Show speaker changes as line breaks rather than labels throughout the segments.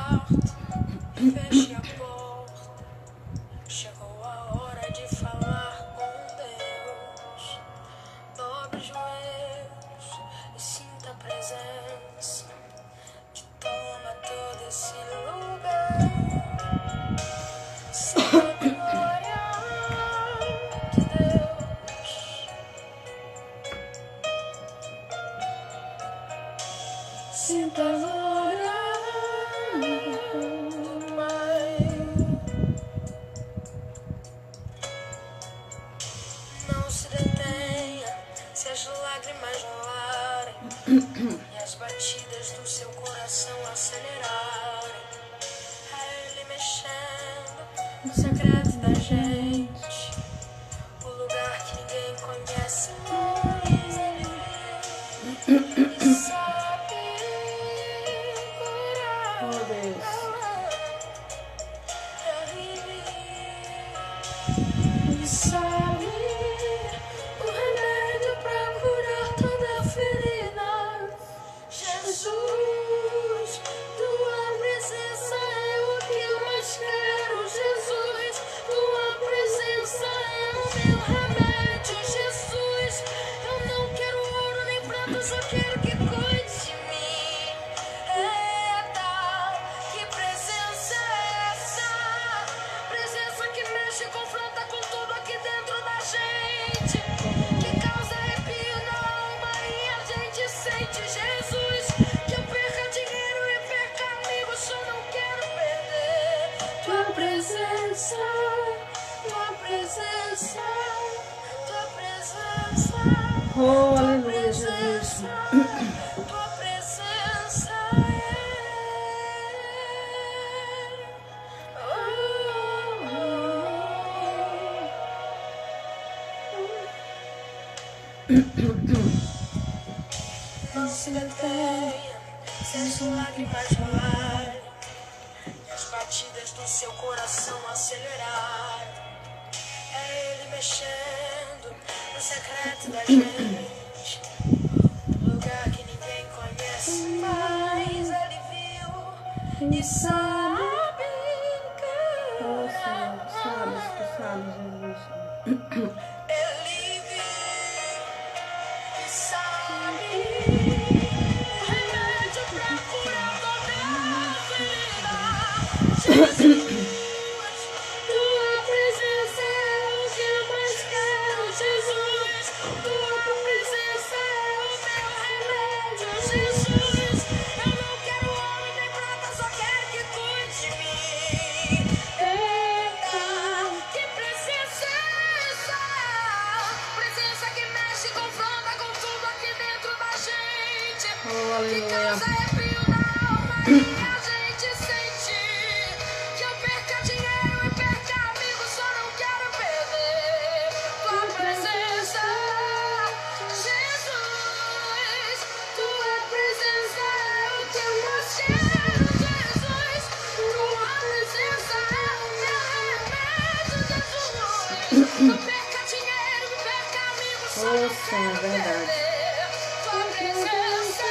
quarto, feche a porta. Chegou a hora de falar com Deus. Dobre os joelhos e sinta a presença. Toma todo esse lugar. Sinta a glória de Deus. Sinta a glória do Pai. Não se detenha se as lágrimas rolarem e as batidas do seu coração acelerarem. É Ele mexendo no secreto da gente, o lugar que ninguém conhece, mas Ele sabe curar.
Oh, Deus.
Ele sabe o remédio pra curar toda ferida. Jesus, tua presença é o que eu mais quero. Jesus, tua presença é o meu remédio. Jesus, eu não quero ouro nem prata, só quero que cuide de mim. Eita, que presença é essa? Presença que mexe e confronta com tudo aqui dentro da gente, que causa arrepio na alma e a gente sente. Jesus, que eu perca dinheiro e perca amigos, só não quero perder tua presença, tua presença, tua presença.
Oh,
Tua
aleluia,
presença,
Jesus.
tua presença Não se detenha, se as lágrimas rolarem e as batidas do seu coração acelerarem. É Ele mexendo no secreto da gente, um lugar que ninguém conhece, mas Ele viu e sabe
Oh,
curar.
Senhor, tu sabes, Jesus.
Ele viu e sabe o remédio pra curar toda ferida. Jesus, tua presença é o que eu mais quero. Jesus, tua presença é o meu remédio. Jesus, eu não quero ouro nem prata, só quero que cuide de mim. Eita, que presença é essa? Presença que mexe e confronta com tudo aqui dentro da gente,
Oh,
que
aleluia.
causa arrepio na alma e a gente sente. Que eu perca dinheiro e perca amigos, só não quero perder tua presença. Jesus, tua presença é o que eu mais quero. Jesus, tua presença é o meu remédio. Jesus, não perca dinheiro, não perca amigos, só
Oh,
não
Senhor,
quero
verdade.
perder tua presença,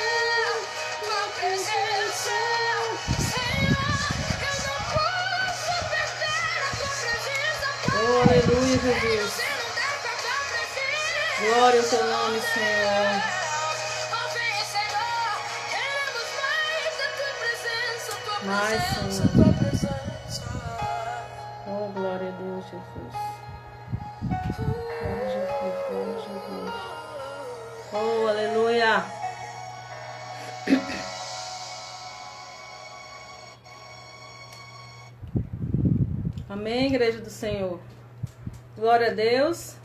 tua presença. Senhor, eu não posso perder a tua presença, Pai.
Oh, aleluia, Jesus.
Se não der pra tua presença,
Glória ao teu nome, Senhor.
oh, vem, Senhor, queremos mais da tua presença, tua
Mais,
presença,
Senhor.
tua presença.
Oh, glória a Deus, Jesus. Glória a Jesus, glória a Jesus. Oh, aleluia. Amém, igreja do Senhor. Glória a Deus.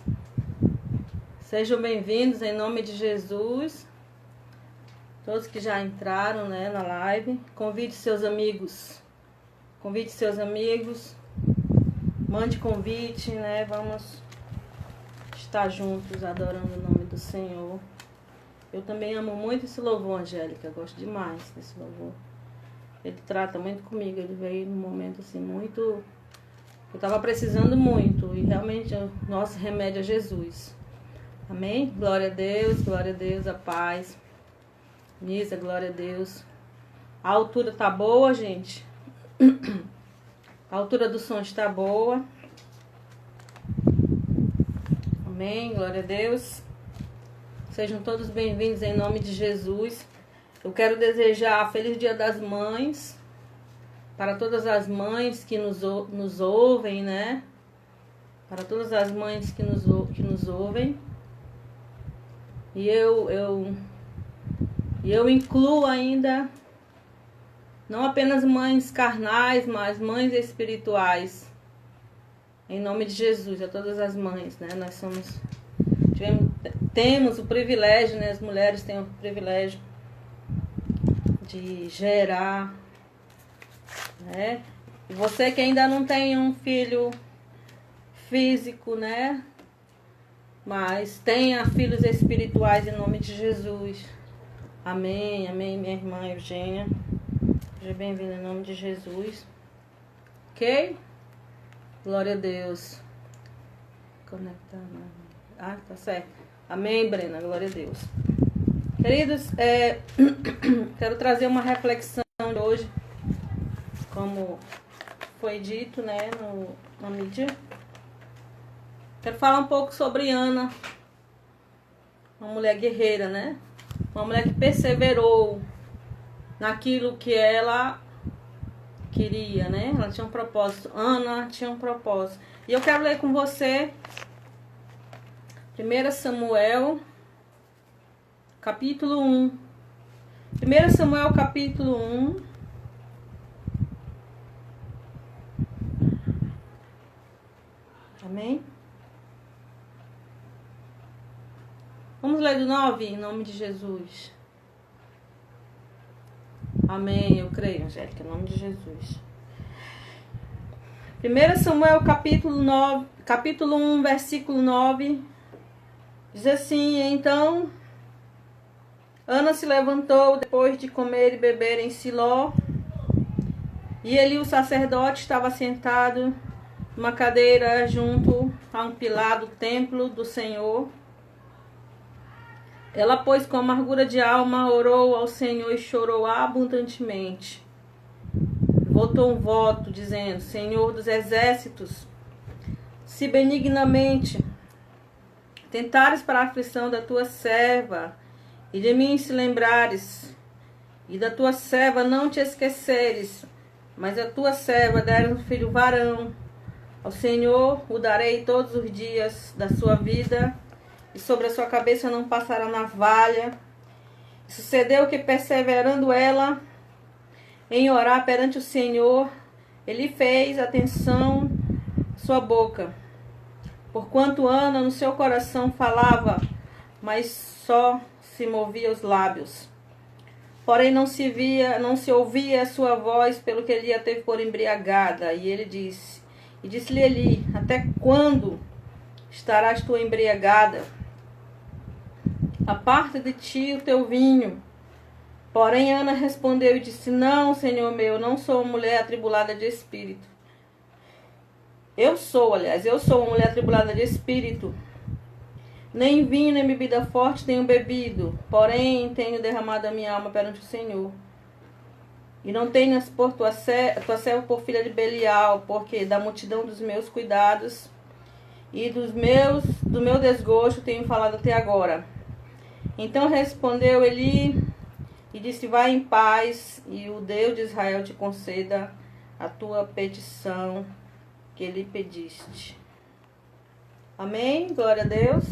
Sejam bem-vindos em nome de Jesus. Todos que já entraram, né, na live. Convide seus amigos. Convide seus amigos. Mande convite, né? Vamos estar juntos adorando o nome do Senhor. Eu também amo muito esse louvor, Angélica. Gosto demais desse louvor. Ele trata muito comigo. Ele veio num momento assim muito... Eu estava precisando muito. E realmente o nosso remédio é Jesus. Amém? Glória a Deus, a paz. Nisa, glória a Deus. A altura tá boa, gente? A altura do som está boa. Amém, glória a Deus. Sejam todos bem-vindos em nome de Jesus. Eu quero desejar Feliz Dia das Mães para todas as mães que nos ouvem, né? Para todas as mães que nos ouvem. E eu incluo ainda não apenas mães carnais, mas mães espirituais. Em nome de Jesus, a todas as mães, né? Nós temos o privilégio, né? As mulheres têm o privilégio de gerar, né? E você que ainda não tem um filho físico, né? Mas tenha filhos espirituais em nome de Jesus. Amém, amém, minha irmã Eugênia. Seja bem-vinda em nome de Jesus. Ok? Glória a Deus. Conectar. Ah, tá certo. Amém, Brena. Glória a Deus. Queridos, quero trazer uma reflexão de hoje, como foi dito, né, na mídia. Quero falar um pouco sobre Ana, uma mulher guerreira, né? Uma mulher que perseverou naquilo que ela queria, né? Ela tinha um propósito. Ana tinha um propósito. E eu quero ler com você 1 Samuel, capítulo 1. 1 Samuel, capítulo 1. Amém? Vamos ler do 9, em nome de Jesus. Amém, eu creio, Angélica, em nome de Jesus. 1 Samuel, capítulo 1, versículo 9, diz assim: Então Ana se levantou depois de comer e beber em Siló, e Eli, o sacerdote, estava sentado numa cadeira junto a um pilar do templo do Senhor. Ela, pois, com amargura de alma, orou ao Senhor e chorou abundantemente. Votou um voto, dizendo: Senhor dos exércitos, se benignamente tentares para a aflição da tua serva, e de mim se lembrares, e da tua serva não te esqueceres, mas a tua serva der um filho varão, ao Senhor o darei todos os dias da sua vida, e sobre a sua cabeça não passará navalha. E sucedeu que, perseverando ela em orar perante o Senhor, ele fez atenção sua boca. Porquanto Ana no seu coração falava, mas só se movia os lábios. Porém não se ouvia a sua voz, pelo que ele a teve por embriagada. E ele disse-lhe Eli: Até quando estarás tu embriagada? Aparta de ti o teu vinho. Porém Ana respondeu e disse: Não, Senhor meu, não sou uma mulher atribulada de espírito. Eu sou uma mulher atribulada de espírito. Nem vinho, nem bebida forte tenho bebido, porém tenho derramado a minha alma perante o Senhor. E não tenhas por tua serva por filha de Belial, porque da multidão dos meus cuidados e do meu desgosto tenho falado até agora. Então respondeu Eli e disse: Vai em paz, e o Deus de Israel te conceda a tua petição que lhe pediste. Amém? Glória a Deus.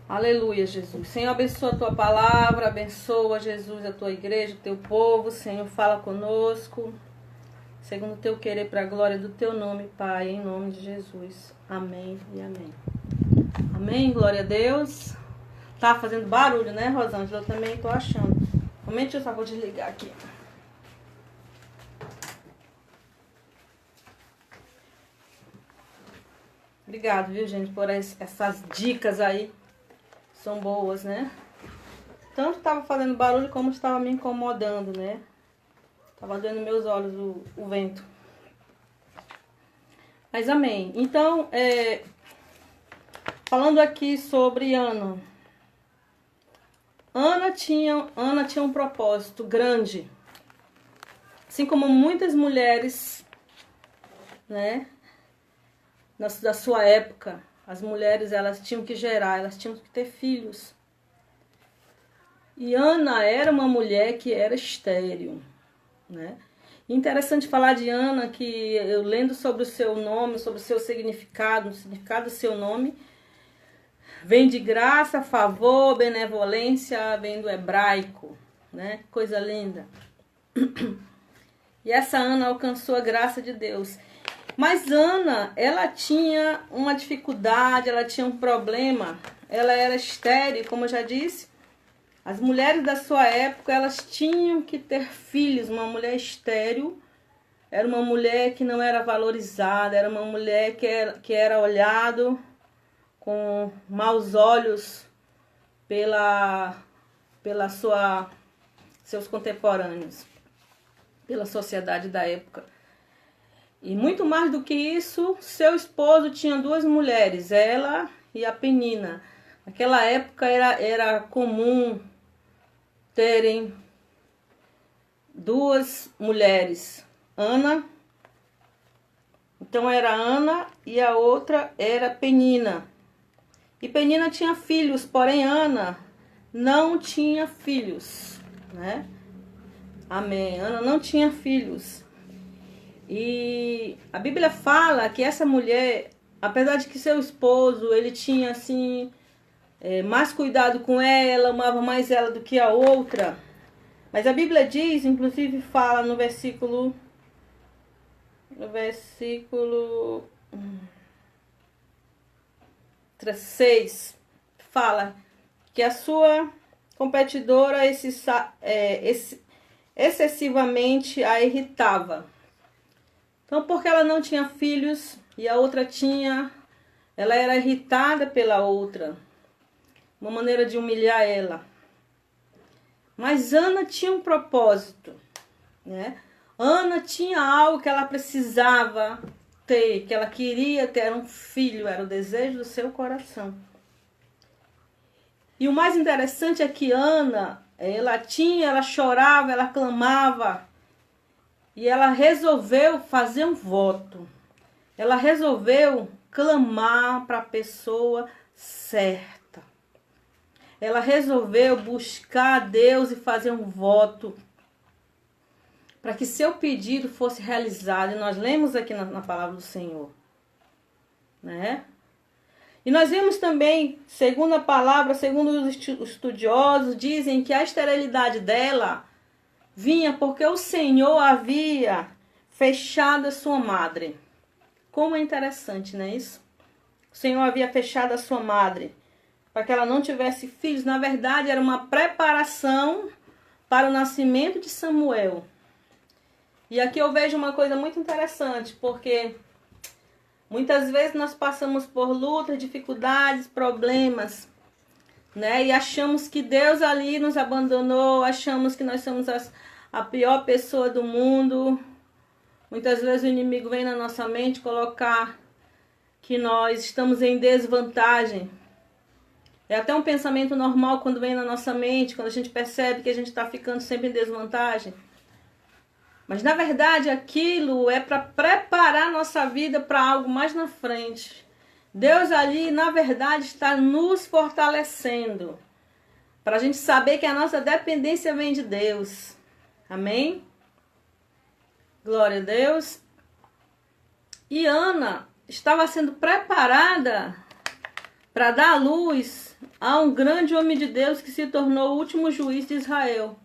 Aleluia, Jesus. Senhor, abençoa a tua palavra, abençoa, Jesus, a tua igreja, o teu povo. Senhor, fala conosco, segundo o teu querer, para a glória do teu nome, Pai, em nome de Jesus. Amém e amém. Amém, glória a Deus. Tá fazendo barulho, né, Rosângela? Eu também tô achando. Um momento, eu só vou desligar aqui. Obrigado, viu, gente, por essas dicas aí. São boas, né? Tanto estava fazendo barulho como estava me incomodando, né? Estava doendo meus olhos o vento. Mas amém. Então, falando aqui sobre Ana. Ana tinha um propósito grande. Assim como muitas mulheres, né, da sua época, as mulheres elas tinham que gerar, elas tinham que ter filhos. E Ana era uma mulher que era estéril, né? Interessante falar de Ana, que eu lendo sobre o seu nome, sobre o seu significado, o significado do seu nome, vem de graça, favor, benevolência, vem do hebraico, né? Coisa linda. E essa Ana alcançou a graça de Deus. Mas Ana, ela tinha uma dificuldade, ela tinha um problema, ela era estéril, como eu já disse. As mulheres da sua época, elas tinham que ter filhos. Uma mulher estéril era uma mulher que não era valorizada, era uma mulher que era olhado com maus olhos pela seus contemporâneos, pela sociedade da época. E muito mais do que isso, seu esposo tinha duas mulheres, ela e a Penina. Naquela época era comum terem duas mulheres, Ana, então era Ana e a outra era Penina. E Penina tinha filhos, porém Ana não tinha filhos, né? Amém. Ana não tinha filhos. E a Bíblia fala que essa mulher, apesar de que seu esposo, ele tinha assim mais cuidado com ela, amava mais ela do que a outra. Mas a Bíblia diz, inclusive fala no versículo 6, fala que a sua competidora excessivamente a irritava. Então, porque ela não tinha filhos e a outra tinha, ela era irritada pela outra. Uma maneira de humilhar ela. Mas Ana tinha um propósito, né? Ana tinha algo que ela precisava ter, que ela queria ter, era um filho, era o desejo do seu coração. E o mais interessante é que Ana, ela chorava, ela clamava, e ela resolveu fazer um voto. Ela resolveu clamar para a pessoa certa. Ela resolveu buscar a Deus e fazer um voto para que seu pedido fosse realizado. E nós lemos aqui na palavra do Senhor, né? E nós vemos também, segundo a palavra, segundo os estudiosos, dizem que a esterilidade dela vinha porque o Senhor havia fechado a sua madre. Como é interessante, não é isso? O Senhor havia fechado a sua madre para que ela não tivesse filhos. Na verdade, era uma preparação para o nascimento de Samuel. E aqui eu vejo uma coisa muito interessante, porque muitas vezes nós passamos por lutas, dificuldades, problemas, né? E achamos que Deus ali nos abandonou, achamos que nós somos a pior pessoa do mundo. Muitas vezes o inimigo vem na nossa mente colocar que nós estamos em desvantagem. É até um pensamento normal quando vem na nossa mente, quando a gente percebe que a gente está ficando sempre em desvantagem. Mas na verdade aquilo é para preparar nossa vida para algo mais na frente. Deus ali, na verdade, está nos fortalecendo. Para a gente saber que a nossa dependência vem de Deus. Amém? Glória a Deus. E Ana estava sendo preparada para dar à luz a um grande homem de Deus que se tornou o último juiz de Israel.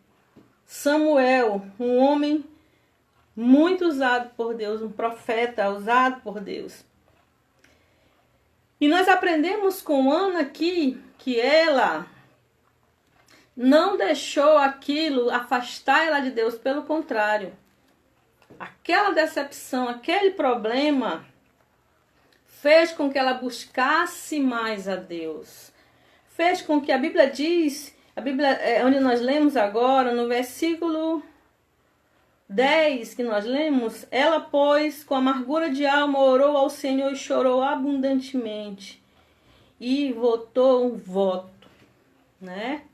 Samuel, um homem muito usado por Deus, um profeta usado por Deus. E nós aprendemos com Ana aqui que ela não deixou aquilo afastar ela de Deus, pelo contrário. Aquela decepção, aquele problema fez com que ela buscasse mais a Deus. Fez com que a Bíblia diz, a Bíblia onde nós lemos agora, no versículo 10 que nós lemos, ela, pois, com amargura de alma, orou ao Senhor e chorou abundantemente. E votou um voto, né?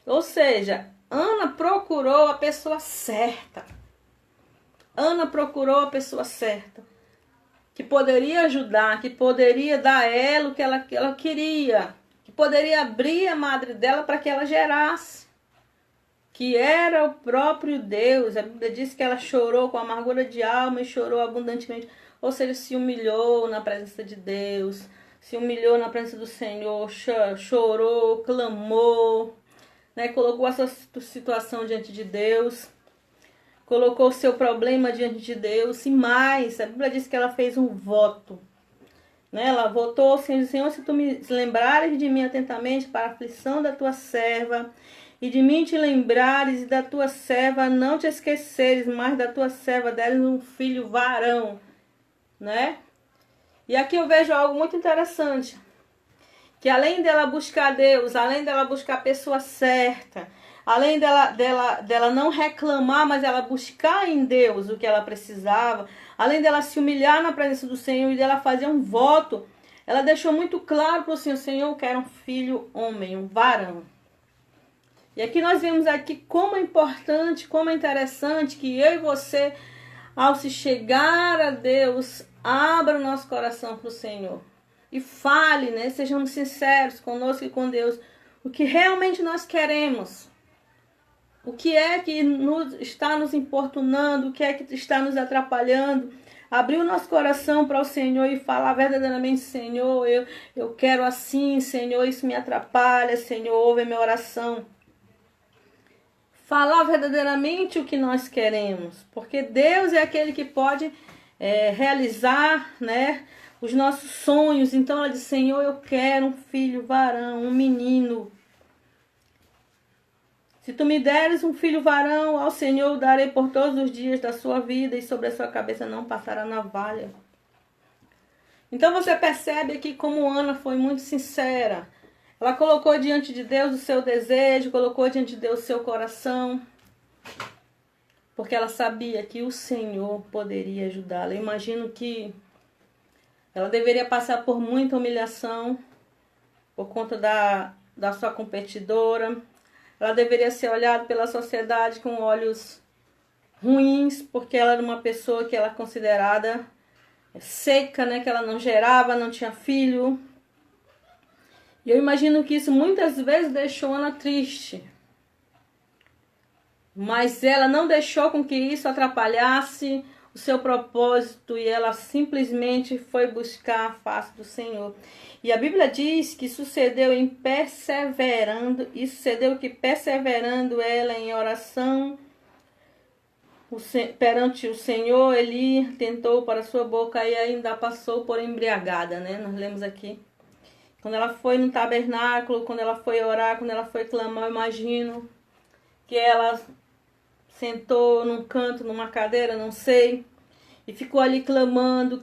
Ou seja, Ana procurou a pessoa certa. Ana procurou a pessoa certa, que poderia ajudar, que poderia dar a ela o que ela queria, que poderia abrir a madre dela para que ela gerasse, que era o próprio Deus. A Bíblia diz que ela chorou com amargura de alma e chorou abundantemente, ou seja, se humilhou na presença de Deus, se humilhou na presença do Senhor, chorou, clamou, né? Colocou a sua situação diante de Deus, colocou o seu problema diante de Deus. E mais, a Bíblia diz que ela fez um voto, né? Ela votou assim: Senhor, se tu me lembrares de mim atentamente para a aflição da tua serva, e de mim te lembrares, e da tua serva não te esqueceres, mas da tua serva deres um filho varão, né? E aqui eu vejo algo muito interessante, que além dela buscar Deus, além dela buscar a pessoa certa, além dela não reclamar, mas ela buscar em Deus o que ela precisava, além dela se humilhar na presença do Senhor e dela fazer um voto, ela deixou muito claro para o Senhor: Senhor, eu quero um filho homem, um varão. E aqui nós vemos aqui como é importante, como é interessante que eu e você, ao se chegar a Deus, abra o nosso coração para o Senhor. E fale, né? Sejamos sinceros conosco e com Deus. O que realmente nós queremos. O que é que está nos importunando. O que é que está nos atrapalhando. Abrir o nosso coração para o Senhor e falar verdadeiramente: Senhor, eu quero assim. Senhor, isso me atrapalha. Senhor, ouve a minha oração. Falar verdadeiramente o que nós queremos. Porque Deus é aquele que pode realizar, né, os nossos sonhos. Então ela diz: Senhor, eu quero um filho varão, um menino. Se tu me deres um filho varão, ao Senhor o darei por todos os dias da sua vida, e sobre a sua cabeça não passará navalha. Então você percebe aqui como Ana foi muito sincera. Ela colocou diante de Deus o seu desejo, colocou diante de Deus o seu coração, porque ela sabia que o Senhor poderia ajudá-la. Eu imagino que ela deveria passar por muita humilhação por conta da sua competidora. Ela deveria ser olhada pela sociedade com olhos ruins, porque ela era uma pessoa que ela considerada seca, né? Que ela não gerava, não tinha filho. E eu imagino que isso muitas vezes deixou Ana triste. Mas ela não deixou com que isso atrapalhasse o seu propósito, e ela simplesmente foi buscar a face do Senhor. E a Bíblia diz que sucedeu que perseverando ela em oração perante o Senhor, ele tentou para sua boca e ainda passou por embriagada, né? Nós lemos aqui. Quando ela foi no tabernáculo, quando ela foi orar, quando ela foi clamar, eu imagino que ela sentou num canto, numa cadeira, não sei, e ficou ali clamando,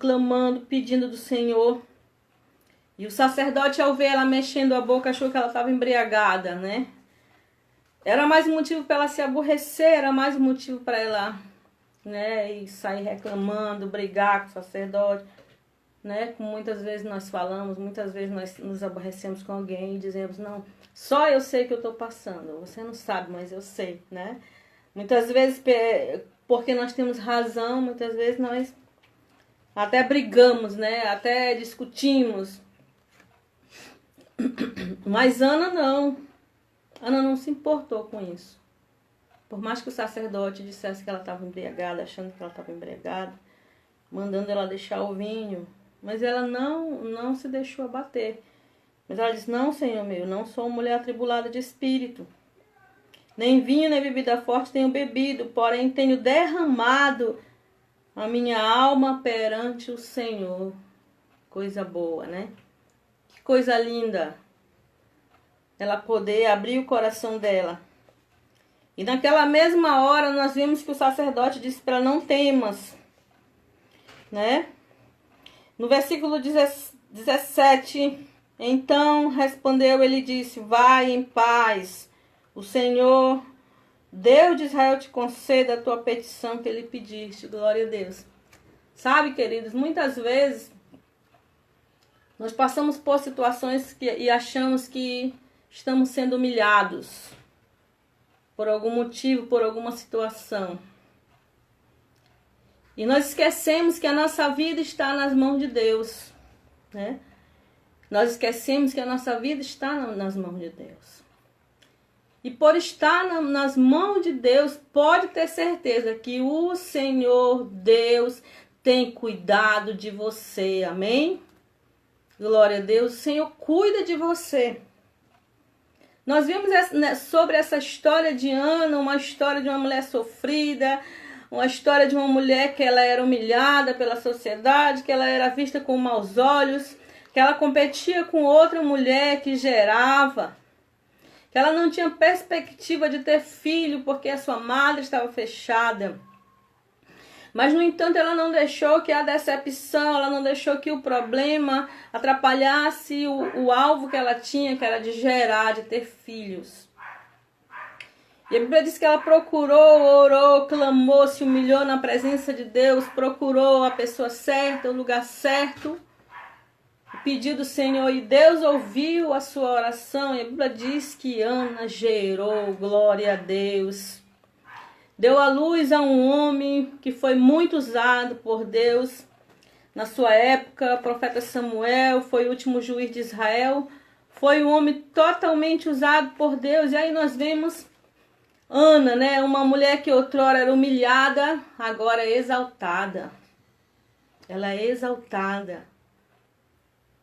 pedindo do Senhor. E o sacerdote, ao ver ela mexendo a boca, achou que ela estava embriagada, né? Era mais um motivo para ela se aborrecer, era mais um motivo para ela, né, e sair reclamando, brigar com o sacerdote, né? Como muitas vezes nós falamos, muitas vezes nós nos aborrecemos com alguém e dizemos: não, só eu sei que eu estou passando, você não sabe, mas eu sei, né? Muitas vezes, porque nós temos razão, muitas vezes nós até brigamos, né? Até discutimos. Mas Ana não. Ana não se importou com isso. Por mais que o sacerdote dissesse que ela estava embriagada, achando que ela estava embriagada, mandando ela deixar o vinho, mas ela não se deixou abater. Mas ela disse: não, Senhor meu, não sou uma mulher atribulada de espírito. Nem vinho, nem bebida forte tenho bebido, porém tenho derramado a minha alma perante o Senhor. Coisa boa, né? Que coisa linda. Ela poder abrir o coração dela. E naquela mesma hora nós vimos que o sacerdote disse para ela: não temas, né? No versículo 17, então respondeu ele e disse: vai em paz, o Senhor, Deus de Israel, te conceda a tua petição que lhe pediste. Glória a Deus. Sabe, queridos, muitas vezes nós passamos por situações e achamos que estamos sendo humilhados por algum motivo, por alguma situação. E nós esquecemos que a nossa vida está nas mãos de Deus, né? Nós esquecemos que a nossa vida está nas mãos de Deus. E por estar nas mãos de Deus, pode ter certeza que o Senhor Deus tem cuidado de você, amém? Glória a Deus, o Senhor cuida de você. Nós vimos sobre essa história de Ana, uma história de uma mulher sofrida, uma história de uma mulher que ela era humilhada pela sociedade, que ela era vista com maus olhos, que ela competia com outra mulher que gerava, que ela não tinha perspectiva de ter filho porque a sua madre estava fechada. Mas, no entanto, ela não deixou que a decepção, ela não deixou que o problema atrapalhasse o alvo que ela tinha, que era de gerar, de ter filhos. E a Bíblia diz que ela procurou, orou, clamou, se humilhou na presença de Deus, procurou a pessoa certa, o lugar certo, pediu do Senhor, e Deus ouviu a sua oração. E a Bíblia diz que Ana gerou, glória a Deus. Deu à luz a um homem que foi muito usado por Deus. Na sua época, o profeta Samuel foi o último juiz de Israel. Foi um homem totalmente usado por Deus. E aí nós vemos Ana, né? Uma mulher que outrora era humilhada, agora é exaltada. Ela é exaltada.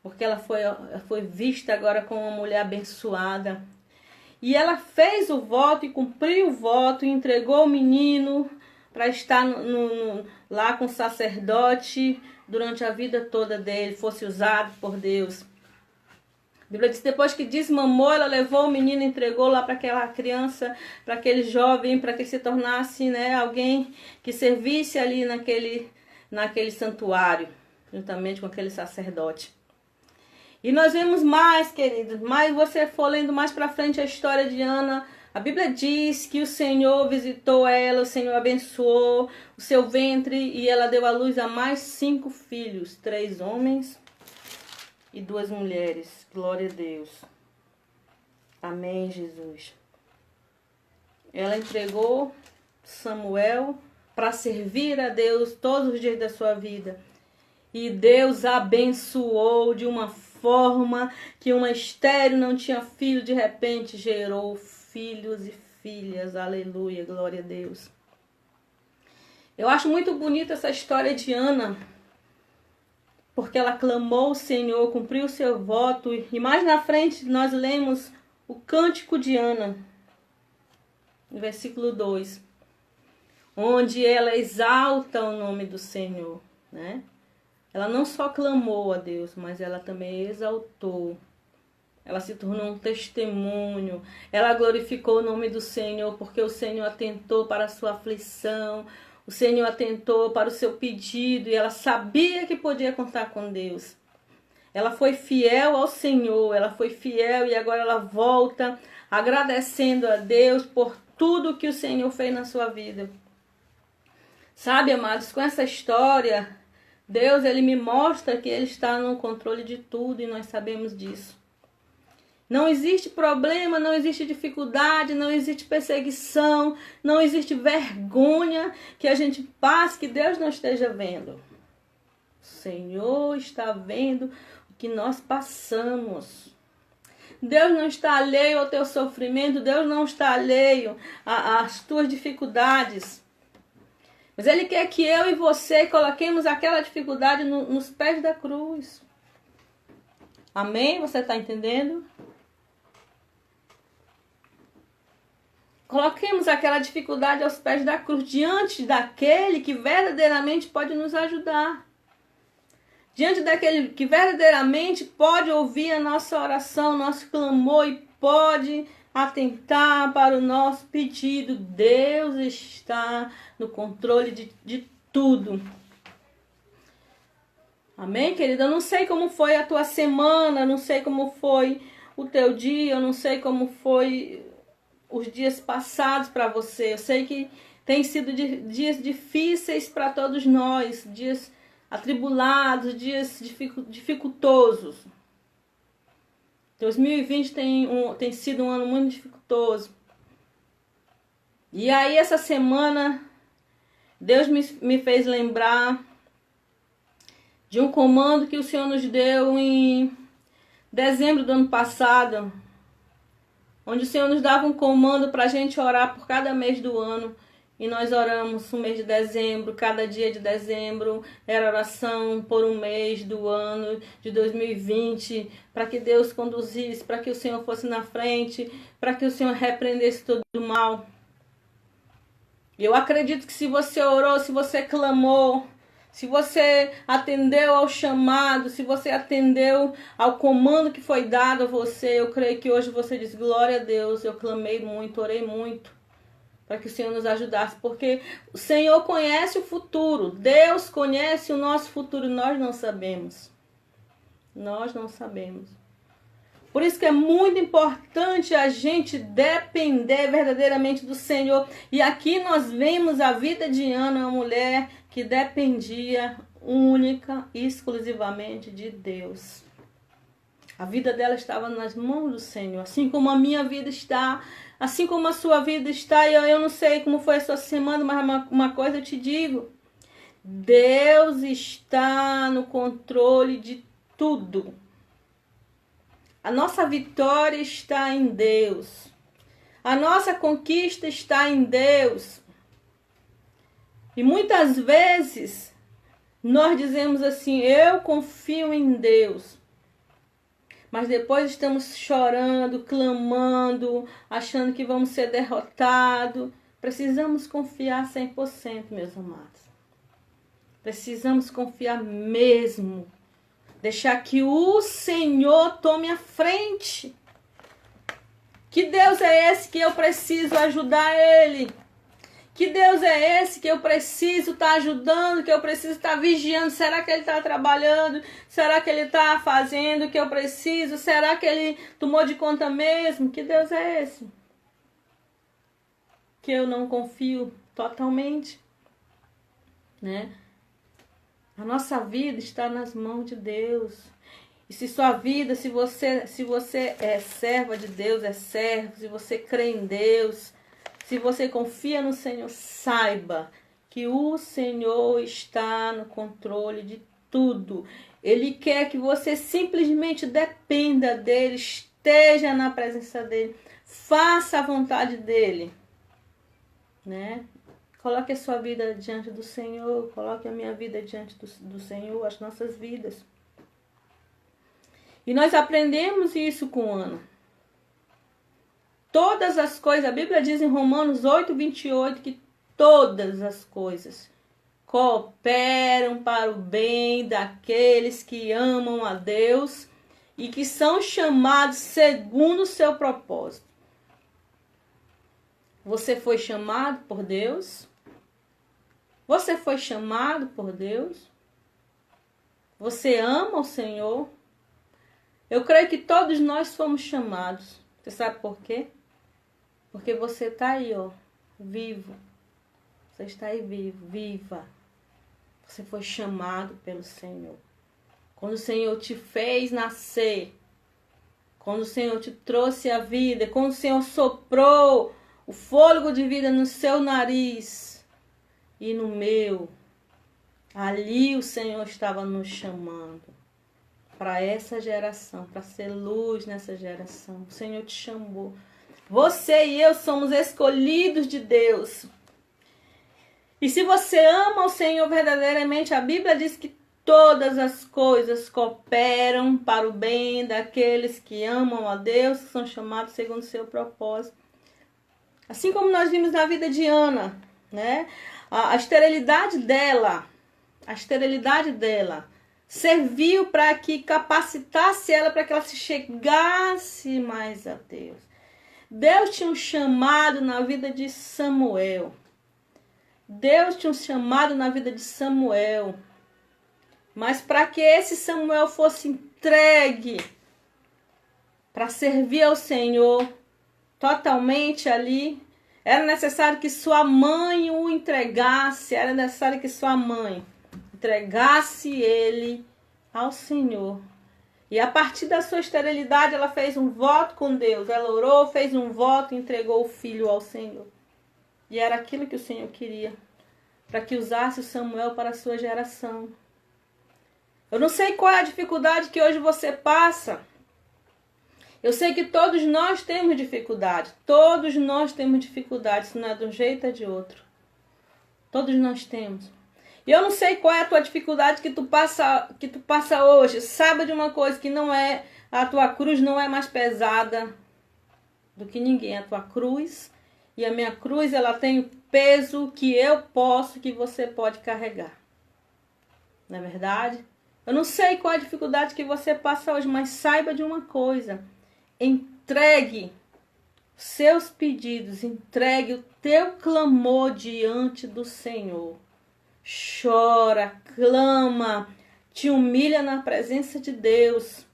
Porque ela foi vista agora como uma mulher abençoada. E ela fez o voto e cumpriu o voto, e entregou o menino para estar lá com o sacerdote durante a vida toda dele, fosse usado por Deus. A Bíblia diz que depois que desmamou, ela levou o menino e entregou lá para aquela criança, para aquele jovem, para que se tornasse, né, alguém que servisse ali naquele santuário, juntamente com aquele sacerdote. E nós vemos mais, queridos, mas você for lendo mais para frente a história de Ana, a Bíblia diz que o Senhor visitou ela, o Senhor abençoou o seu ventre e ela deu à luz a mais 5 filhos, 3 homens e 2 mulheres. Glória a Deus. Amém, Jesus. Ela entregou Samuel para servir a Deus todos os dias da sua vida. E Deus abençoou de uma forma que uma estéril não tinha filho, de repente gerou filhos e filhas. Aleluia, glória a Deus. Eu acho muito bonita essa história de Ana, porque ela clamou ao Senhor, cumpriu o seu voto. E mais na frente nós lemos o Cântico de Ana, no versículo 2, onde ela exalta o nome do Senhor, né? Ela não só clamou a Deus, mas ela também exaltou. Ela se tornou um testemunho. Ela glorificou o nome do Senhor, porque o Senhor atentou para a sua aflição. O Senhor atentou para o seu pedido e ela sabia que podia contar com Deus. Ela foi fiel ao Senhor, ela foi fiel e agora ela volta agradecendo a Deus por tudo que o Senhor fez na sua vida. Sabe, amados, com essa história, Deus, ele me mostra que ele está no controle de tudo e nós sabemos disso. Não existe problema, não existe dificuldade, não existe perseguição, não existe vergonha que a gente passe que Deus não esteja vendo. O Senhor está vendo o que nós passamos. Deus não está alheio ao teu sofrimento, Deus não está alheio às tuas dificuldades. Mas Ele quer que eu e você coloquemos aquela dificuldade nos pés da cruz. Amém? Você está entendendo? Coloquemos aquela dificuldade aos pés da cruz, diante daquele que verdadeiramente pode nos ajudar. Diante daquele que verdadeiramente pode ouvir a nossa oração, nosso clamor e pode atentar para o nosso pedido. Deus está no controle de tudo. Amém, querida? Eu não sei como foi a tua semana, não sei como foi o teu dia, eu não sei como foi os dias passados para você. Eu sei que tem sido dias difíceis para todos nós, dias atribulados, dias dificultosos. 2020 tem sido um ano muito dificultoso. E aí essa semana Deus me fez lembrar de um comando que o Senhor nos deu em dezembro do ano passado, onde o Senhor nos dava um comando para a gente orar por cada mês do ano. E nós oramos o mês de dezembro, cada dia de dezembro era oração por um mês do ano de 2020, para que Deus conduzisse, para que o Senhor fosse na frente, para que o Senhor repreendesse todo o mal. Eu acredito que se você orou, se você clamou, se você atendeu ao chamado, se você atendeu ao comando que foi dado a você, eu creio que hoje você diz, glória a Deus, eu clamei muito, orei muito, para que o Senhor nos ajudasse, porque o Senhor conhece o futuro, Deus conhece o nosso futuro, nós não sabemos. Nós não sabemos. Por isso que é muito importante a gente depender verdadeiramente do Senhor. E aqui nós vemos a vida de Ana, uma mulher que dependia única e exclusivamente de Deus. A vida dela estava nas mãos do Senhor, assim como a minha vida está, assim como a sua vida está. E eu não sei como foi a sua semana, mas uma coisa eu te digo: Deus está no controle de tudo. A nossa vitória está em Deus. A nossa conquista está em Deus. E muitas vezes nós dizemos assim, eu confio em Deus. Mas depois estamos chorando, clamando, achando que vamos ser derrotados. Precisamos confiar 100%, meus amados. Precisamos confiar mesmo. Deixar que o Senhor tome a frente. Que Deus é esse que eu preciso ajudar Ele? Que Deus é esse que eu preciso estar ajudando, que eu preciso estar vigiando? Será que Ele está trabalhando? Será que Ele está fazendo o que eu preciso? Será que Ele tomou de conta mesmo? Que Deus é esse? Que eu não confio totalmente, né? A nossa vida está nas mãos de Deus. E se sua vida, se você é serva de Deus, é servo, se você crê em Deus, se você confia no Senhor, saiba que o Senhor está no controle de tudo. Ele quer que você simplesmente dependa dele, esteja na presença dele, faça a vontade dele, né? Coloque a sua vida diante do Senhor, coloque a minha vida diante do Senhor, as nossas vidas. E nós aprendemos isso com Ana. Todas as coisas, a Bíblia diz em Romanos 8:28 que todas as coisas cooperam para o bem daqueles que amam a Deus e que são chamados segundo o seu propósito. Você foi chamado por Deus? Você foi chamado por Deus? Você ama o Senhor? Eu creio que todos nós fomos chamados. Você sabe por quê? Porque você está aí, ó, vivo. Você está aí vivo, viva. Você foi chamado pelo Senhor. Quando o Senhor te fez nascer, quando o Senhor te trouxe a vida, quando o Senhor soprou o fôlego de vida no seu nariz e no meu, ali o Senhor estava nos chamando para essa geração, para ser luz nessa geração. O Senhor te chamou. Você e eu somos escolhidos de Deus. E se você ama o Senhor verdadeiramente, a Bíblia diz que todas as coisas cooperam para o bem daqueles que amam a Deus, que são chamados segundo o seu propósito. Assim como nós vimos na vida de Ana, né? A esterilidade dela serviu para que capacitasse ela para que ela se chegasse mais a Deus. Deus tinha um chamado na vida de Samuel. Mas para que esse Samuel fosse entregue para servir ao Senhor totalmente ali, era necessário que sua mãe o entregasse, era necessário que sua mãe entregasse ele ao Senhor. E a partir da sua esterilidade, ela fez um voto com Deus. Ela orou, fez um voto e entregou o filho ao Senhor. E era aquilo que o Senhor queria. para que usasse o Samuel para a sua geração. Eu não sei qual é a dificuldade que hoje você passa. Eu sei que todos nós temos dificuldade. Todos nós temos dificuldade, se não é de um jeito é de outro. Todos nós temos. E eu não sei qual é a tua dificuldade que tu passa hoje. Saiba de uma coisa, que não é, a tua cruz não é mais pesada do que ninguém. A tua cruz e a minha cruz, ela tem o peso que eu posso, que você pode carregar. Não é verdade? Eu não sei qual é a dificuldade que você passa hoje, mas saiba de uma coisa. Entregue seus pedidos, entregue o teu clamor diante do Senhor. Chora, clama, te humilha na presença de Deus.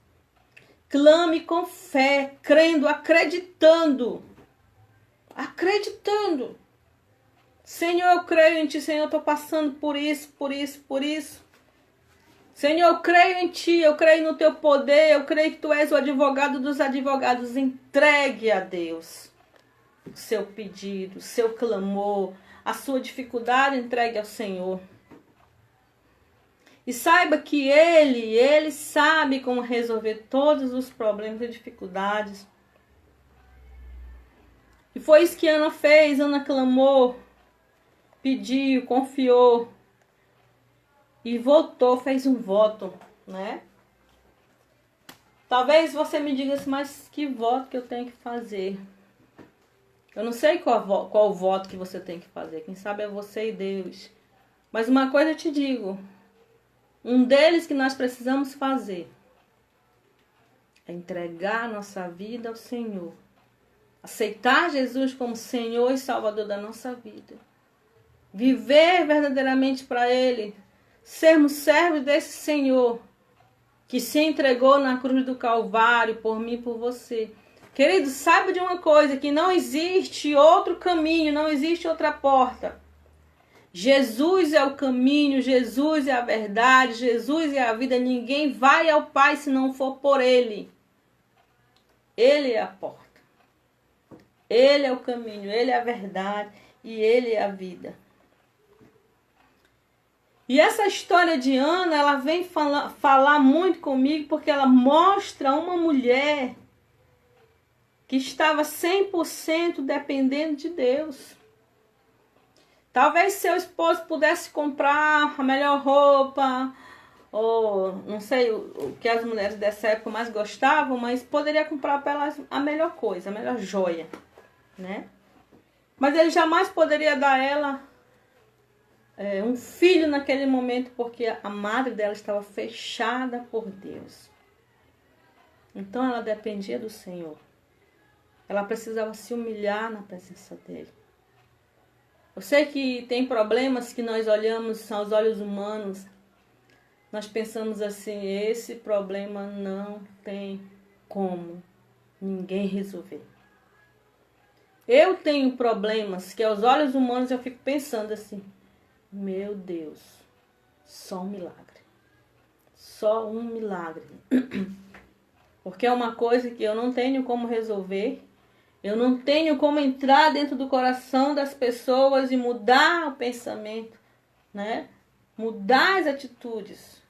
Clame com fé, crendo, acreditando. Acreditando. Senhor, eu creio em Ti, Senhor, eu estou passando por isso, por isso, por isso. Senhor, eu creio em Ti, eu creio no Teu poder, eu creio que Tu és o advogado dos advogados. Entregue a Deus o seu pedido, o seu clamor, a sua dificuldade, entregue ao Senhor. E saiba que Ele sabe como resolver todos os problemas e dificuldades. E foi isso que Ana fez. Ana clamou, pediu, confiou. E voltou, fez um voto, né? Talvez você me diga assim, mas que voto que eu tenho que fazer? Eu não sei qual o voto que você tem que fazer. Quem sabe é você e Deus. Mas uma coisa eu te digo. Um deles que nós precisamos fazer é entregar nossa vida ao Senhor. Aceitar Jesus como Senhor e Salvador da nossa vida. Viver verdadeiramente para Ele. Sermos servos desse Senhor que se entregou na cruz do Calvário por mim e por você. Querido, saiba de uma coisa, que não existe outro caminho, não existe outra porta. Jesus é o caminho, Jesus é a verdade, Jesus é a vida. Ninguém vai ao Pai se não for por Ele. Ele é a porta. Ele é o caminho, Ele é a verdade e Ele é a vida. E essa história de Ana, ela vem falar muito comigo porque ela mostra uma mulher que estava 100% dependendo de Deus. Talvez seu esposo pudesse comprar a melhor roupa, ou não sei o que as mulheres dessa época mais gostavam, mas poderia comprar para elas a melhor coisa, a melhor joia, né? Mas ele jamais poderia dar a ela um filho naquele momento, porque a madre dela estava fechada por Deus. Então ela dependia do Senhor. Ela precisava se humilhar na presença dele. Eu sei que tem problemas que nós olhamos aos olhos humanos. Nós pensamos assim, esse problema não tem como ninguém resolver. Eu tenho problemas que aos olhos humanos eu fico pensando assim, meu Deus, só um milagre. Só um milagre. Porque é uma coisa que eu não tenho como resolver. Eu não tenho como entrar dentro do coração das pessoas e mudar o pensamento, né? Mudar as atitudes.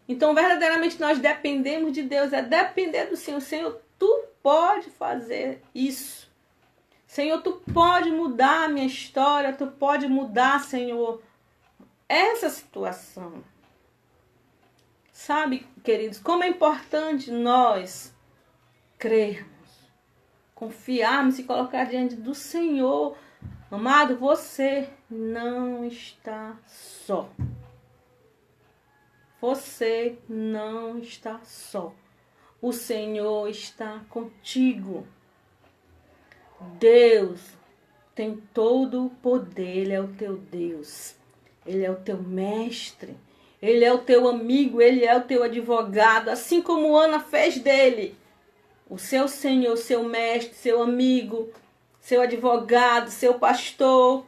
Então, verdadeiramente, nós dependemos de Deus. É depender do Senhor. Senhor, Tu pode fazer isso. Senhor, Tu pode mudar a minha história. Tu pode mudar, Senhor, essa situação. Sabe, queridos, como é importante nós crermos, confiarmos e colocar diante do Senhor. Amado, você não está só. Você não está só. O Senhor está contigo. Deus tem todo o poder. Ele é o teu Deus. Ele é o teu mestre. Ele é o teu amigo. Ele é o teu advogado. Assim como Ana fez dele o seu Senhor, seu mestre, seu amigo, seu advogado, seu pastor,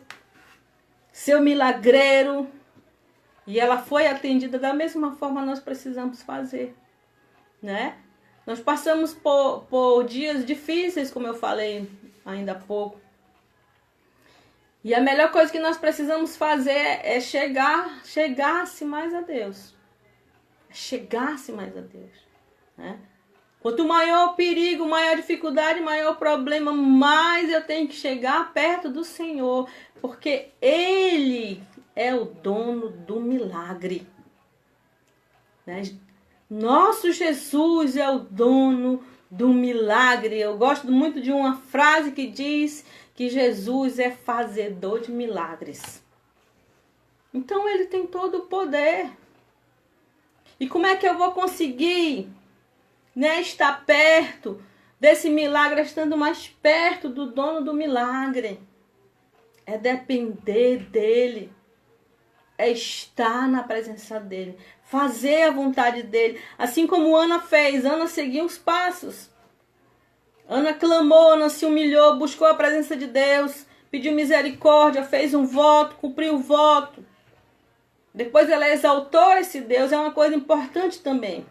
seu milagreiro. E ela foi atendida da mesma forma nós precisamos fazer, né? Nós passamos por dias difíceis, como eu falei ainda há pouco. E a melhor coisa que nós precisamos fazer é chegar-se mais a Deus. Chegar-se mais a Deus, né? Quanto maior o perigo, maior a dificuldade, maior o problema, mais eu tenho que chegar perto do Senhor, porque Ele é o dono do milagre, né? Nosso Jesus é o dono do milagre. Eu gosto muito de uma frase que diz que Jesus é fazedor de milagres. Então Ele tem todo o poder. E como é que eu vou conseguir, né, estar perto desse milagre, estando mais perto do dono do milagre? É depender dele, é estar na presença dele, fazer a vontade dele, assim como Ana fez. Ana seguiu os passos, Ana clamou, Ana se humilhou, buscou a presença de Deus, pediu misericórdia, fez um voto, cumpriu o voto. Depois ela exaltou esse Deus. É uma coisa importante também,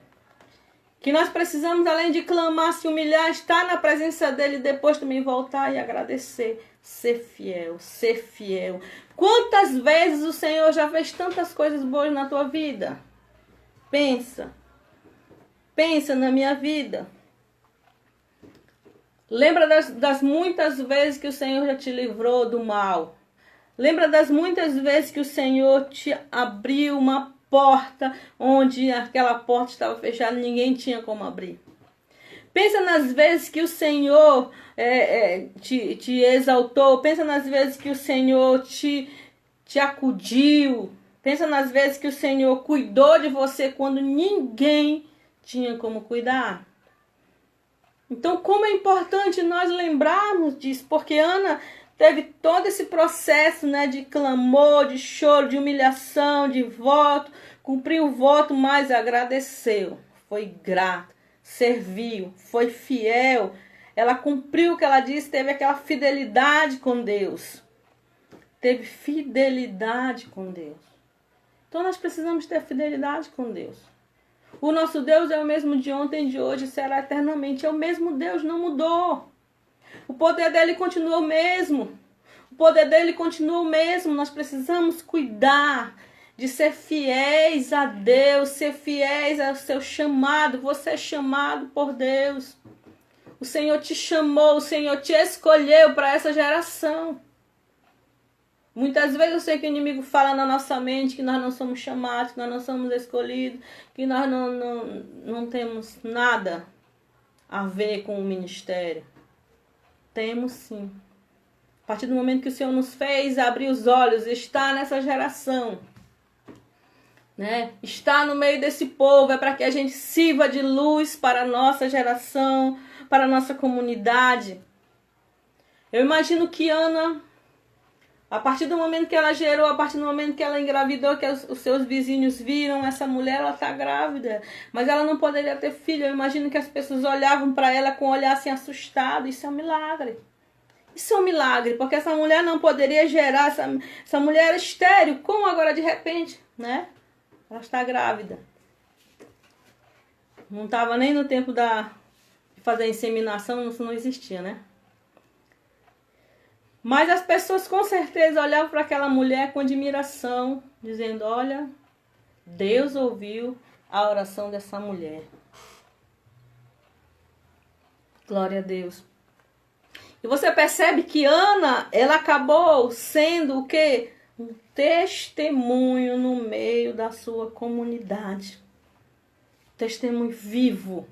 que nós precisamos, além de clamar, se humilhar, estar na presença dele, depois também voltar e agradecer. Ser fiel, ser fiel. Quantas vezes o Senhor já fez tantas coisas boas na tua vida? Pensa na minha vida. Lembra das muitas vezes que o Senhor já te livrou do mal. Lembra das muitas vezes que o Senhor te abriu uma porta onde aquela porta estava fechada e ninguém tinha como abrir. Pensa nas vezes que o Senhor te exaltou. Pensa nas vezes que o Senhor te acudiu. Pensa nas vezes que o Senhor cuidou de você quando ninguém tinha como cuidar. Então, como é importante nós lembrarmos disso, porque Ana teve todo esse processo, né, de clamor, de choro, de humilhação, de voto, cumpriu o voto, mas agradeceu, foi grata, serviu, foi fiel, ela cumpriu o que ela disse, teve aquela fidelidade com Deus, teve fidelidade com Deus. Então nós precisamos ter fidelidade com Deus. O nosso Deus é o mesmo de ontem, de hoje, será eternamente. É o mesmo Deus, não mudou. O poder dele continua o mesmo. O poder dele continua o mesmo. Nós precisamos cuidar de ser fiéis a Deus, ser fiéis ao seu chamado. Você é chamado por Deus. O Senhor te chamou, o Senhor te escolheu para essa geração. Muitas vezes eu sei que o inimigo fala na nossa mente que nós não somos chamados, que nós não somos escolhidos, que nós não temos nada a ver com o ministério. Temos sim. A partir do momento que o Senhor nos fez abrir os olhos, está nessa geração, né? Está no meio desse povo, é para que a gente sirva de luz para a nossa geração, para a nossa comunidade. Eu imagino que Ana, a partir do momento que ela gerou, a partir do momento que ela engravidou, que os seus vizinhos viram, essa mulher, ela está grávida, mas ela não poderia ter filho. Eu imagino que as pessoas olhavam para ela com um olhar assim assustado. Isso é um milagre. Isso é um milagre, porque essa mulher não poderia gerar, essa mulher era estéril. Como agora de repente, né? Ela está grávida. Não estava nem no tempo de fazer a inseminação, isso não existia, né? Mas as pessoas com certeza olhavam para aquela mulher com admiração, dizendo: olha, Deus ouviu a oração dessa mulher. Glória a Deus. E você percebe que Ana, ela acabou sendo o quê? Um testemunho no meio da sua comunidade. Testemunho vivo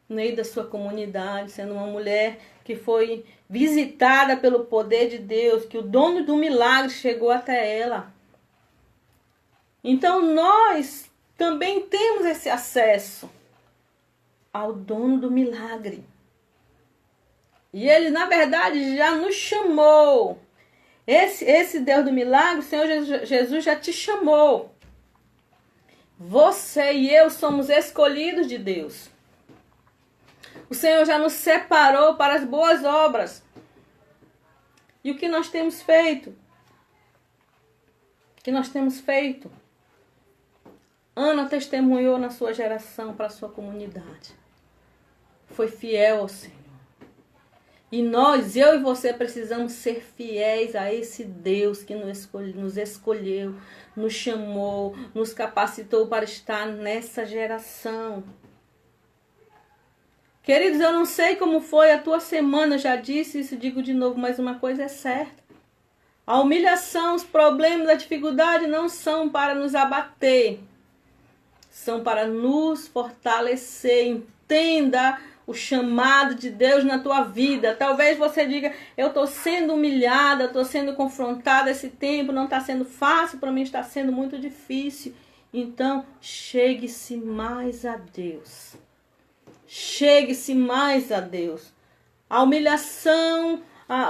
no meio da sua comunidade, sendo uma mulher que foi visitada pelo poder de Deus, que o dono do milagre chegou até ela. Então nós também temos esse acesso ao dono do milagre. E ele, na verdade, já nos chamou. Esse Deus do milagre, o Senhor Jesus já te chamou. Você e eu somos escolhidos de Deus. O Senhor já nos separou para as boas obras. E o que nós temos feito? O que nós temos feito? Ana testemunhou na sua geração para a sua comunidade. Foi fiel ao Senhor. E nós, eu e você, precisamos ser fiéis a esse Deus que nos escolheu, nos chamou, nos capacitou para estar nessa geração. Queridos, eu não sei como foi a tua semana, já disse isso, digo de novo, mas uma coisa é certa. A humilhação, os problemas, a dificuldade não são para nos abater, são para nos fortalecer. Entenda o chamado de Deus na tua vida. Talvez você diga, eu estou sendo humilhada, estou sendo confrontada esse tempo, não está sendo fácil, para mim está sendo muito difícil. Então, chegue-se mais a Deus. Chegue-se mais a Deus. A humilhação,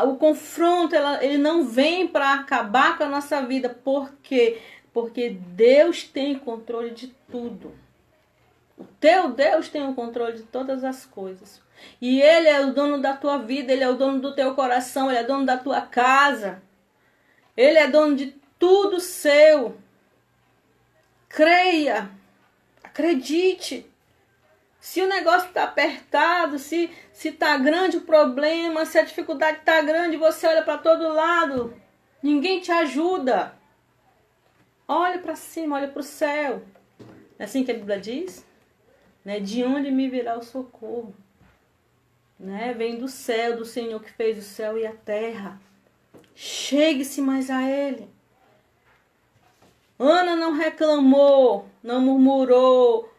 o confronto, ele não vem para acabar com a nossa vida. Por quê? Porque Deus tem controle de tudo. O teu Deus tem o controle de todas as coisas. E Ele é o dono da tua vida, Ele é o dono do teu coração, Ele é dono da tua casa. Ele é dono de tudo seu. Creia, acredite. Se o negócio está apertado, se está grande o problema, se a dificuldade está grande, você olha para todo lado, ninguém te ajuda. Olha para cima, olha para o céu. É assim que a Bíblia diz? Né? De onde me virá o socorro? Né? Vem do céu, do Senhor que fez o céu e a terra. Chegue-se mais a Ele. Ana não reclamou, não murmurou,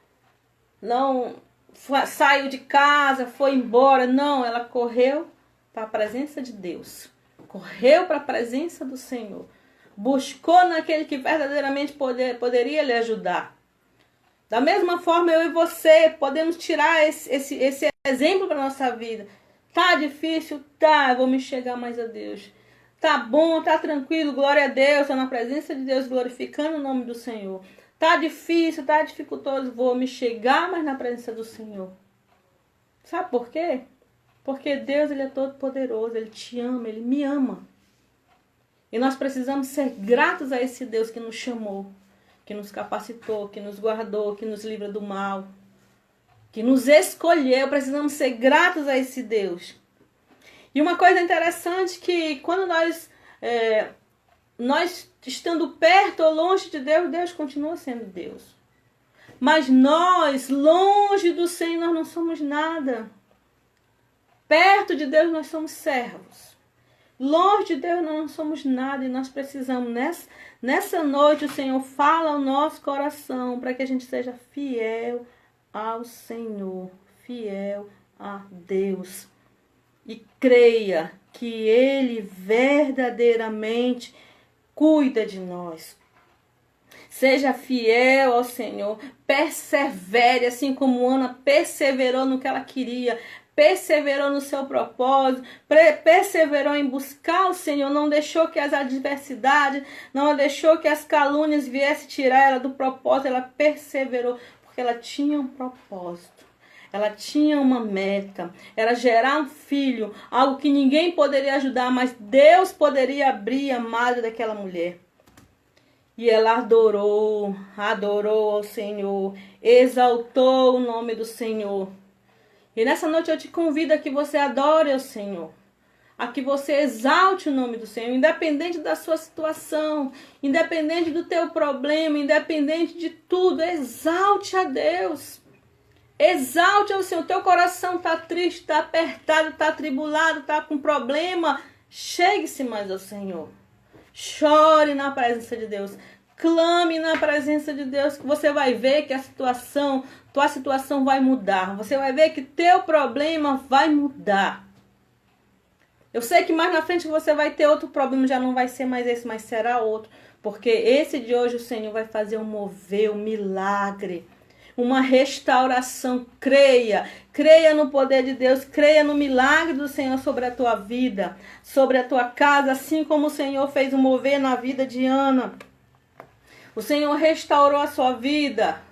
não saiu de casa, foi embora. Não, ela correu para a presença de Deus. Correu para a presença do Senhor. Buscou naquele que verdadeiramente poderia lhe ajudar. Da mesma forma, eu e você podemos tirar esse exemplo para a nossa vida. Tá difícil? Tá, eu vou me chegar mais a Deus. Tá bom, tá tranquilo, glória a Deus, estou na presença de Deus, glorificando o nome do Senhor. Tá difícil, tá dificultoso, vou me chegar mais na presença do Senhor. Sabe por quê? Porque Deus, Ele é todo poderoso, Ele te ama, Ele me ama. E nós precisamos ser gratos a esse Deus que nos chamou, que nos capacitou, que nos guardou, que nos livra do mal, que nos escolheu. Precisamos ser gratos a esse Deus. E uma coisa interessante que quando nós estando perto ou longe de Deus, Deus continua sendo Deus. Mas nós, longe do Senhor, nós não somos nada. Perto de Deus nós somos servos. Longe de Deus nós não somos nada. E nós precisamos, nessa noite, o Senhor fala ao nosso coração para que a gente seja fiel ao Senhor, fiel a Deus. E creia que Ele verdadeiramente cuida de nós. Seja fiel ao Senhor, persevere, assim como Ana perseverou no que ela queria, perseverou no seu propósito, perseverou em buscar o Senhor, não deixou que as adversidades, não deixou que as calúnias viessem tirar ela do propósito, ela perseverou, porque ela tinha um propósito. Ela tinha uma meta, era gerar um filho, algo que ninguém poderia ajudar, mas Deus poderia abrir a madre daquela mulher. E ela adorou ao Senhor, exaltou o nome do Senhor. E nessa noite eu te convido a que você adore ao Senhor, a que você exalte o nome do Senhor, independente da sua situação, independente do teu problema, independente de tudo, exalte a Deus. Exalte ao Senhor. Teu coração está triste, está apertado, está atribulado, está com problema. Chegue-se mais ao Senhor. Chore na presença de Deus. Clame na presença de Deus, que você vai ver que tua situação vai mudar. Você vai ver que teu problema vai mudar. Eu sei que mais na frente você vai ter outro problema, já não vai ser mais esse, mas será outro. Porque esse de hoje o Senhor vai fazer um mover, um milagre. Uma restauração. Creia no poder de Deus, creia no milagre do Senhor sobre a tua vida, sobre a tua casa, assim como o Senhor fez um mover na vida de Ana. O Senhor restaurou a sua vida,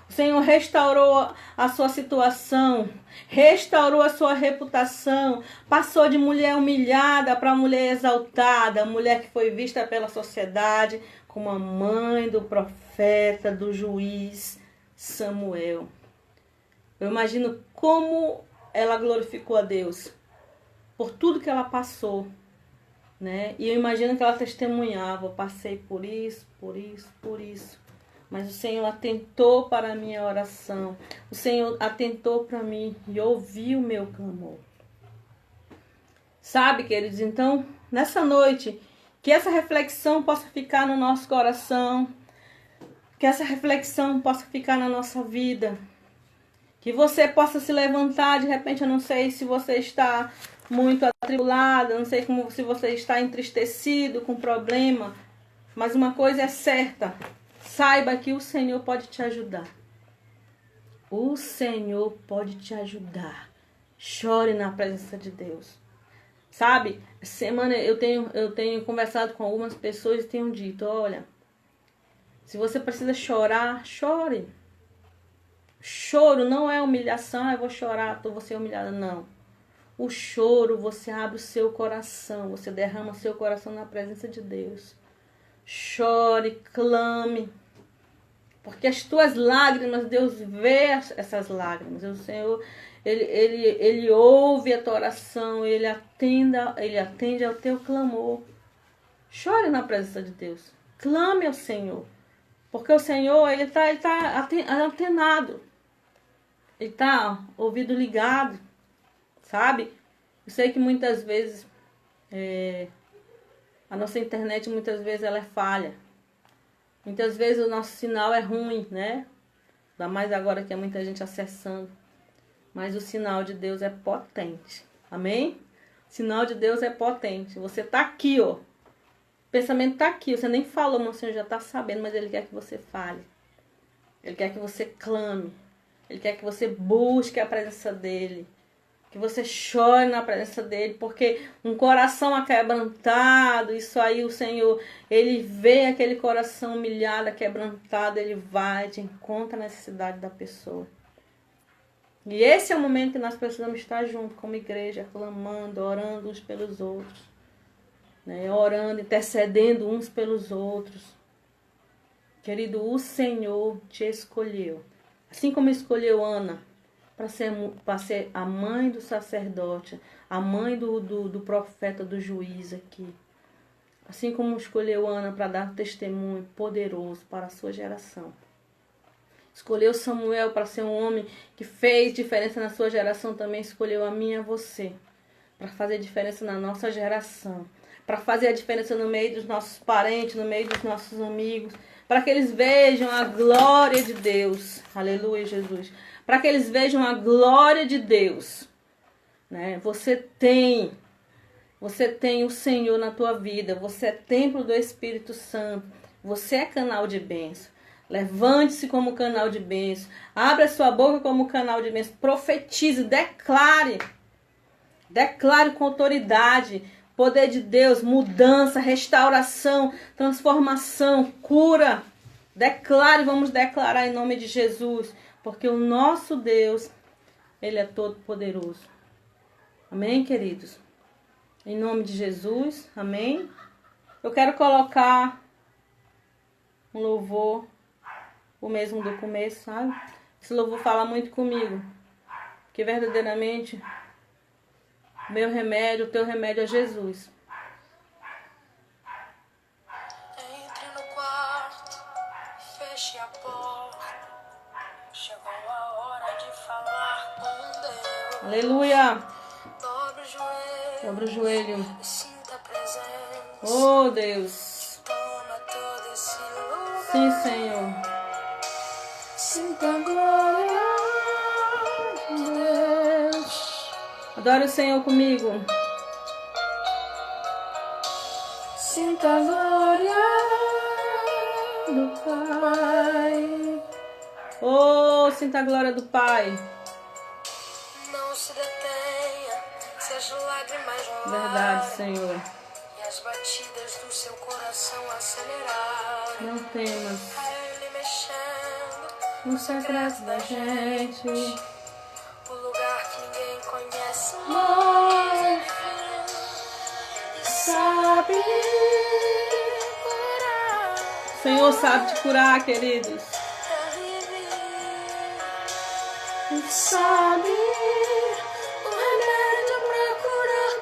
o Senhor restaurou a sua situação, restaurou a sua reputação, passou de mulher humilhada para mulher exaltada, mulher que foi vista pela sociedade como a mãe do profeta, do juiz Samuel. Eu imagino como ela glorificou a Deus. por tudo que ela passou, né? E eu imagino que ela testemunhava, eu passei por isso, por isso, por isso. Mas o Senhor atentou para a minha oração. O Senhor atentou para mim e ouviu o meu clamor. Sabe, queridos? Então, nessa noite, que essa reflexão possa ficar no nosso coração, que essa reflexão possa ficar na nossa vida, que você possa se levantar. De repente, eu não sei se você está muito atribulado, eu não sei se você está entristecido com problema, mas uma coisa é certa, saiba que o Senhor pode te ajudar. O Senhor pode te ajudar. Chore na presença de Deus. Sabe, semana eu tenho conversado com algumas pessoas e tenho dito, olha, se você precisa chorar, chore. Choro não é humilhação, eu vou chorar, vou ser humilhada, não. O choro, você abre o seu coração, você derrama seu coração na presença de Deus. Chore, clame, porque as tuas lágrimas, Deus vê essas lágrimas. O Senhor, Ele ouve a tua oração, Ele atende ao teu clamor. Chore na presença de Deus, clame ao Senhor, porque o Senhor, Ele tá antenado, Ele tá ouvido ligado, sabe? Eu sei que muitas vezes a nossa internet, muitas vezes ela é falha. Muitas vezes o nosso sinal é ruim, né? Ainda mais agora que é muita gente acessando. Mas o sinal de Deus é potente. Amém? O sinal de Deus é potente. Você tá aqui, ó. O pensamento tá aqui. Você nem falou, mas o Senhor já tá sabendo, mas Ele quer que você fale. Ele quer que você clame. Ele quer que você busque a presença dEle. Que você chore na presença dEle. Porque um coração aquebrantado, isso aí o Senhor, Ele vê aquele coração humilhado, quebrantado, Ele vai, te encontra a necessidade da pessoa. E esse é o momento que nós precisamos estar juntos como igreja, clamando, orando uns pelos outros, né? Orando, intercedendo uns pelos outros. Querido, o Senhor te escolheu. Assim como escolheu Ana para ser a mãe do sacerdote, a mãe do profeta, do juiz aqui. Assim como escolheu Ana para dar testemunho poderoso para a sua geração. Escolheu Samuel para ser um homem que fez diferença na sua geração, também escolheu a mim e a você. Para fazer diferença na nossa geração. Para fazer a diferença no meio dos nossos parentes, no meio dos nossos amigos. Para que eles vejam a glória de Deus. Aleluia, Jesus. Para que eles vejam a glória de Deus. Né? Você tem o Senhor na tua vida. Você é templo do Espírito Santo. Você é canal de bênção. Levante-se como canal de bênção. Abra sua boca como canal de bênção. Profetize, declare. Declare com autoridade. Poder de Deus, mudança, restauração, transformação, cura. Declare, vamos declarar em nome de Jesus. Porque o nosso Deus, Ele é todo poderoso. Amém, queridos? Em nome de Jesus, amém? Eu quero colocar um louvor, o mesmo do começo, sabe? Esse louvor fala muito comigo. Porque verdadeiramente, meu remédio, o teu remédio é Jesus.
Entre no quarto, feche a porta. Chegou a hora de falar com Deus.
Aleluia!
Dobre o joelho.
Dobra o joelho.
E sinta a presença.
Oh, Deus.
Toma todo esse lugar.
Sim, Senhor.
Sinta a glória de Deus.
Adore o Senhor comigo.
Sinta a glória do Pai.
Oh, sinta a glória do Pai.
Não se detenha, se as lágrimas rolarem.
Verdade, Senhor.
E as batidas do seu coração acelerarem.
Não temas.
A Ele mexendo
No secreto da gente.
o lugar que ninguém conhece mais. E sabe curar.
O Senhor sabe te curar, queridos.
E sabe o remédio pra curar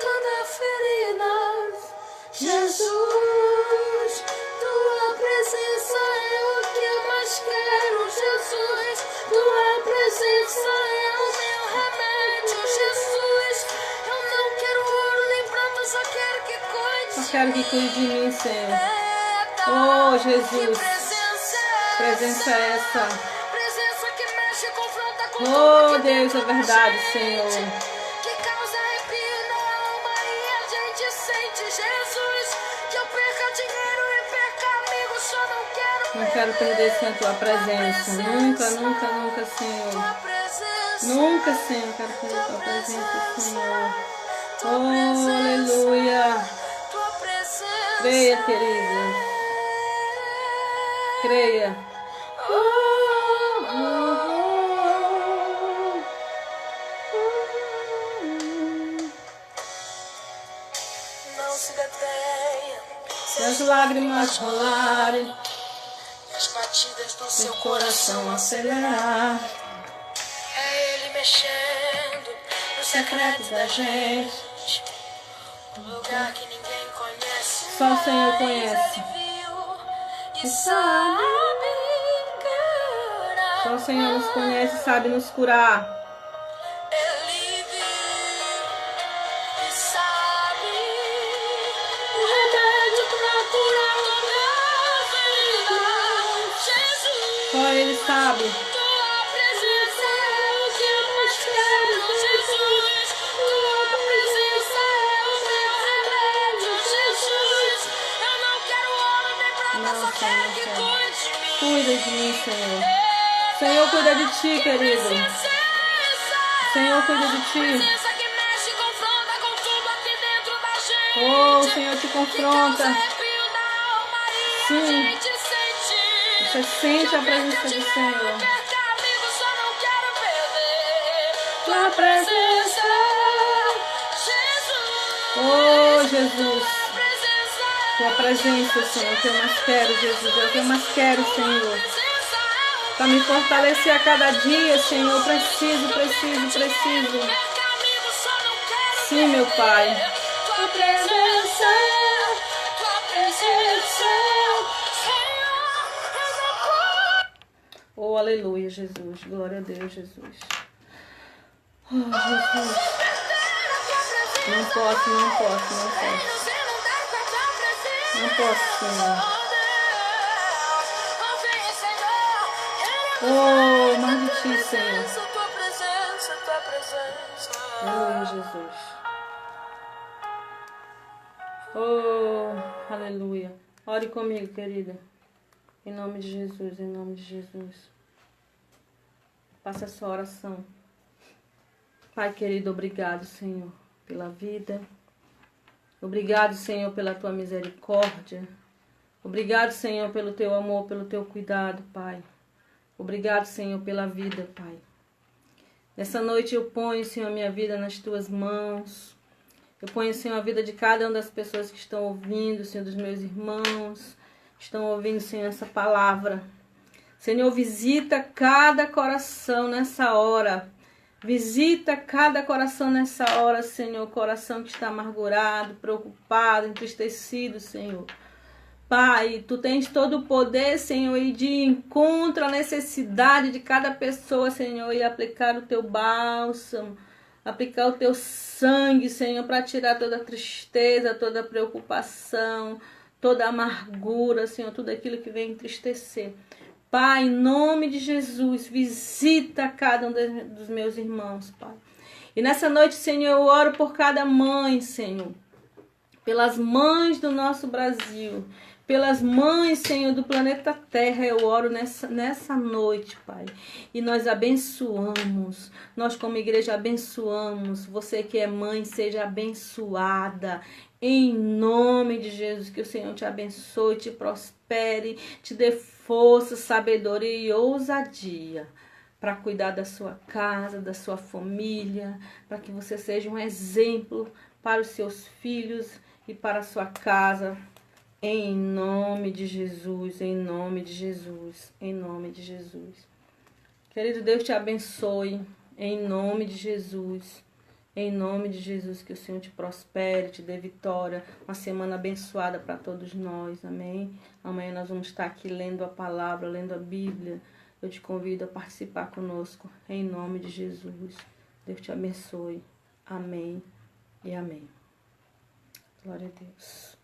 mais quero que cuide de mim, Senhor. Oh, Jesus. Presença é essa.
Presença que mexe, confronta com
Oh,
tudo que
Deus, é
dentro da
verdade,
gente,
Senhor.
que causa arrepio na alma e a gente sente. Jesus, que eu perca dinheiro e perca amigos, só não quero
Não quero perder, Senhor, a tua presença. Nunca, nunca, nunca, Senhor.
tua presença.
Nunca, Senhor, quero perder a tua presença, Senhor. Oh, aleluia.
Tua presença.
Creia, querida. Creia.
Não se detenha.
Se as lágrimas rolarem,
As batidas do seu
seu
coração
coração acelerar,
é ele mexendo no secreto
secreto da gente,
um lugar que ninguém conhece.
só o Senhor
mas
conhece.
Ele viu e
E
sabe curar.
Só o Senhor nos conhece e sabe nos curar.
Ele viu e sabe o remédio pra curar toda enfermidade. Jesus,
Só Ele sabe.
tua presença é o que eu mais quero. Jesus, tua presença é o meu remédio. Jesus, eu não quero ouro nem prata,
Não,
só quero que
Senhor,
cuide de mim.
Cuida de mim, Senhor. Senhor, cuida de ti, querido. Senhor, cuida de ti.
Presença que mexe, confronta com tudo aqui dentro da gente.
Oh, o Senhor te
Que causa
confronta.
arrepio na alma e a
Sim.
gente sente.
Você sente a presença do Senhor.
Perca amigos, só não quero perder
Tua presença.
Jesus.
Oh, Jesus.
Presença.
Tua presença, Senhor, é o que eu mais quero, Jesus. É o que eu mais quero, Senhor. Para me fortalecer a cada dia, Senhor. Preciso. Sim, meu Pai.
Tua presença, tua presença, Senhor,
Oh, aleluia, Jesus. Glória a Deus, Jesus. Oh, Jesus. Não posso. Não posso, Senhor. Oh, mais de ti, Senhor.
Tua presença.
Aleluia, Jesus. Oh, aleluia. Ore comigo, querida. Em nome de Jesus, em nome de Jesus. Faça a sua oração. Pai querido, obrigado, Senhor, pela vida. Obrigado, Senhor, pela tua misericórdia. Obrigado, Senhor, pelo teu amor, pelo teu cuidado, Pai. Obrigado, Senhor, pela vida, Pai. Nessa noite eu ponho, Senhor, a minha vida nas tuas mãos. Eu ponho, Senhor, a vida de cada uma das pessoas que estão ouvindo, Senhor, dos meus irmãos, que estão ouvindo, Senhor, essa palavra. Senhor, visita cada coração nessa hora. Visita cada coração nessa hora, Senhor. Coração que está amargurado, preocupado, entristecido, Senhor. Pai, Tu tens todo o poder, Senhor, e de encontro à necessidade de cada pessoa, Senhor, e aplicar o Teu bálsamo, aplicar o Teu sangue, Senhor, para tirar toda a tristeza, toda a preocupação, toda a amargura, Senhor, tudo aquilo que vem entristecer. Pai, em nome de Jesus, visita cada um dos meus irmãos, Pai. E nessa noite, Senhor, eu oro por cada mãe, Senhor, pelas mães do nosso Brasil, pelas mães, Senhor, do planeta Terra, eu oro nessa noite, Pai. E nós abençoamos, nós como igreja abençoamos. Você que é mãe, seja abençoada. Em nome de Jesus, que o Senhor te abençoe, te prospere, te dê força, sabedoria e ousadia para cuidar da sua casa, da sua família, para que você seja um exemplo para os seus filhos e para a sua casa. Em nome de Jesus, em nome de Jesus, em nome de Jesus. Querido Deus, te abençoe, em nome de Jesus. Em nome de Jesus, que o Senhor te prospere, te dê vitória. Uma semana abençoada para todos nós, amém? Amanhã nós vamos estar aqui lendo a palavra, lendo a Bíblia. Eu te convido a participar conosco, em nome de Jesus. Deus te abençoe, amém e amém. Glória a Deus.